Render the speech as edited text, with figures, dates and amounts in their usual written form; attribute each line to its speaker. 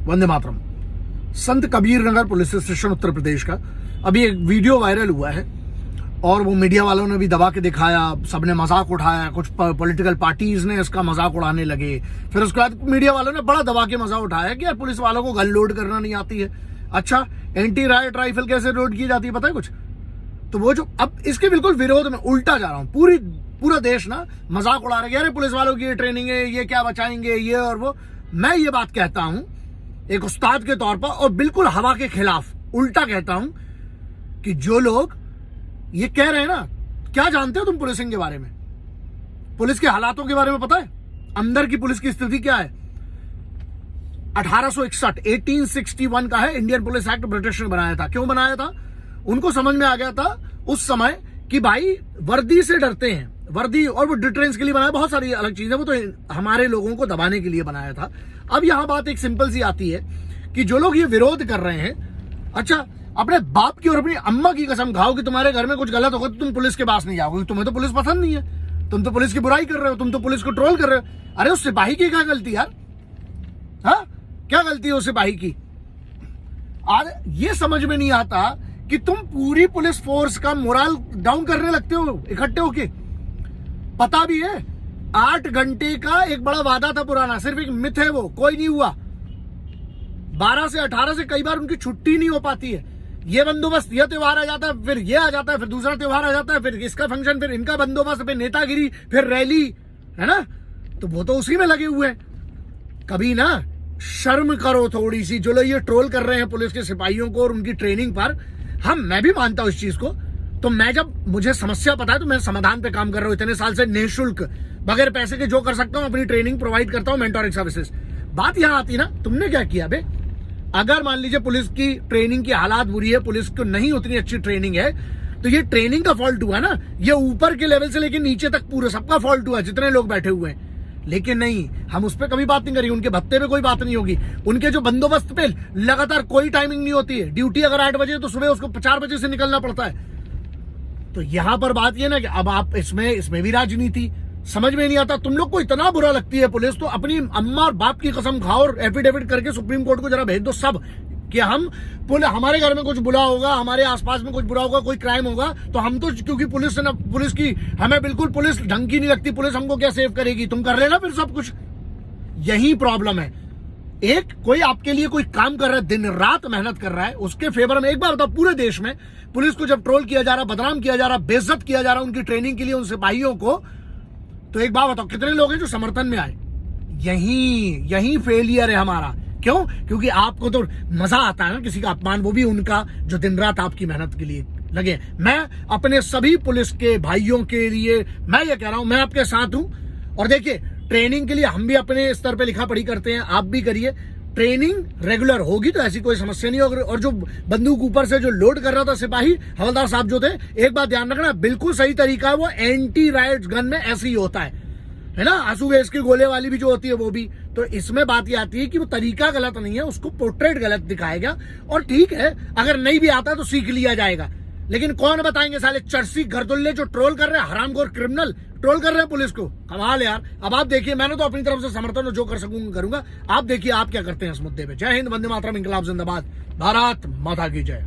Speaker 1: वंदे मातरम। संत Kabir Nagar police station Uttar Pradesh का अभी एक वीडियो वायरल हुआ है और वो मीडिया वालों ने भी दबा के दिखाया, सबने मजाक उठाया, कुछ पॉलिटिकल पार्टीज ने इसका मजाक उड़ाने लगे। फिर उसके बाद मीडिया वालों ने बड़ा दबा के मजाक उठाया कि यार पुलिस वालों को गन लोड करना नहीं आती है। अच्छा, एंटी राइट राइफल कैसे लोड की जाती है पता है कुछ? तो वो जो अब इसके बिल्कुल विरोध में उल्टा जा रहा हूं, पूरा देश ना मजाक उड़ा रहा है, अरे पुलिस वालों की ये ट्रेनिंग है, ये क्या बचाएंगे, ये और वो। मैं ये बात कहता हूं एक उस्ताद के तौर पर और बिल्कुल हवा के खिलाफ उल्टा कहता हूं कि जो लोग ये कह रहे हैं ना, क्या जानते हो तुम पुलिसिंग के बारे में? पुलिस के हालातों के बारे में पता है? अंदर की पुलिस की स्थिति क्या है? 1861 का है इंडियन पुलिस एक्ट, ब्रिटिश ने बनाया था। क्यों बनाया था? उनको समझ में आ गया था उस समय कि भाई वर्दी से डरते हैं, वर्दी, और वो डिटेरेंस के लिए बनाया, बहुत सारी अलग चीजें, वो तो हमारे लोगों को दबाने के लिए बनाया था। अब यहां बात एक सिंपल सी आती है कि जो लोग ये विरोध कर रहे हैं, अच्छा अपने बाप की और अपनी अम्मा की कसम खाओ कि तुम्हारे घर में कुछ गलत होगा तो तुम पुलिस के पास नहीं जाओगे, तुम्हें तो पुलिस पसंद नहीं है, तुम तो पुलिस की बुराई कर रहे हो, तुम तो पुलिस को ट्रोल कर रहे हो। अरे उस सिपाही की क्या गलती यार? हाँ, क्या गलती है उस सिपाही की? आज ये समझ में नहीं आता कि तुम पूरी पुलिस फोर्स का मोरल डाउन करने लगते हो इकट्ठे होके। पता भी है 8 घंटे का एक बड़ा वादा था पुराना, सिर्फ एक मिथ है, वो कोई नहीं हुआ। 12 से 18 से कई बार उनकी छुट्टी नहीं हो पाती है। ये बंदोबस्त, ये त्योहार आ जाता है, फिर ये आ जाता है, फिर दूसरा त्योहार आ जाता है, फिर इसका फंक्शन, फिर इनका बंदोबस्त, फिर नेतागिरी, फिर रैली, है ना? तो वो तो उसी में लगे हुए हैं। कभी ना शर्म करो थोड़ी सी, जो लोग ये ट्रोल कर रहे हैं पुलिस के सिपाहियों को और उनकी ट्रेनिंग पर। मैं भी मानता हूं इस चीज को। तो मैं, जब मुझे समस्या पता है तो मैं समाधान पे काम कर रहा हूं इतने साल से, निःशुल्क, बगैर पैसे के जो कर सकता हूं अपनी ट्रेनिंग प्रोवाइड करता हूं, मेंटोरिंग सर्विसेज। बात यहां आती ना, तुमने क्या किया बे? अगर मान लीजिए पुलिस की ट्रेनिंग की हालात बुरी है, पुलिस को नहीं उतनी अच्छी ट्रेनिंग है, तो ये ट्रेनिंग का फॉल्ट हुआ ना, ये ऊपर के लेवल से लेकर नीचे तक पूरे सबका फॉल्ट हुआ, जितने लोग बैठे हुए हैं। लेकिन नहीं, हम उस पर कभी बात नहीं करेंगे, उनके भत्ते पे कोई बात नहीं होगी, उनके जो बंदोबस्त पे लगातार कोई टाइमिंग नहीं होती है। ड्यूटी अगर 8 बजे तो सुबह उसको 4 बजे से निकलना पड़ता है। तो यहां पर बात यह ना कि अब आप इसमें भी राजनीति समझ में नहीं आता। तुम लोग को इतना बुरा लगती है पुलिस, तो अपनी अम्मा और बाप की कसम खाओ और एफिडेविट करके सुप्रीम कोर्ट को जरा भेज दो सब, कि हमारे घर में कुछ बुरा होगा, हमारे आसपास में कुछ बुरा होगा, कोई क्राइम होगा, तो हम तो, क्योंकि पुलिस की हमें बिल्कुल पुलिस ढंग की नहीं लगती, पुलिस हमको क्या सेव करेगी, तुम कर लेना फिर सब कुछ। यही प्रॉब्लम है। एक कोई आपके लिए कोई काम कर रहा है, दिन रात मेहनत कर रहा है, उसके फेवर में एक बार बताओ, पूरे देश में पुलिस को जब ट्रोल किया जा रहा, बदनाम किया जा रहा, बेइज्जत किया जा रहा उनकी ट्रेनिंग के लिए, उन सिपाहियों को, तो एक बात बताओ कितने लोग हैं जो समर्थन में आए? यही फेलियर है हमारा। क्यों? क्योंकि आपको तो मजा आता है ना किसी का अपमान, वो भी उनका जो दिन रात आपकी मेहनत के लिए लगे। मैं अपने सभी पुलिस के भाइयों के लिए मैं ये कह रहा हूं, मैं आपके साथ हूं। और देखिए, ट्रेनिंग के लिए हम भी अपने स्तर पे लिखा पढ़ी करते हैं, आप भी करिए। ट्रेनिंग रेगुलर होगी तो ऐसी कोई समस्या नहीं होगी। और जो बंदूक ऊपर से जो लोड कर रहा था सिपाही, हवलदार साहब जो थे, एक बात ध्यान रखना, बिल्कुल सही तरीका है वो, एंटी राइट्स गन में ऐसे ही होता है ना, आंसू गैस के गोले वाली भी जो होती है वो भी। तो इसमें बात ये आती है कि वो तरीका गलत नहीं है, उसको पोर्ट्रेट गलत दिखाएगा। और ठीक है, अगर नहीं भी आता तो सीख लिया जाएगा। लेकिन कौन बताएंगे साले चर्सी गर्दुल्ले जो ट्रोल कर रहे हैं, हरामखोर क्रिमिनल ट्रोल कर रहे हैं पुलिस को? कमाल यार। अब आप देखिए, मैंने तो अपनी तरफ से समर्थन जो कर सकूंगा करूंगा, आप देखिए आप क्या करते हैं इस मुद्दे पे। जय हिंद, वंदे मातरम, इंकलाब जिंदाबाद, भारत माता की जय।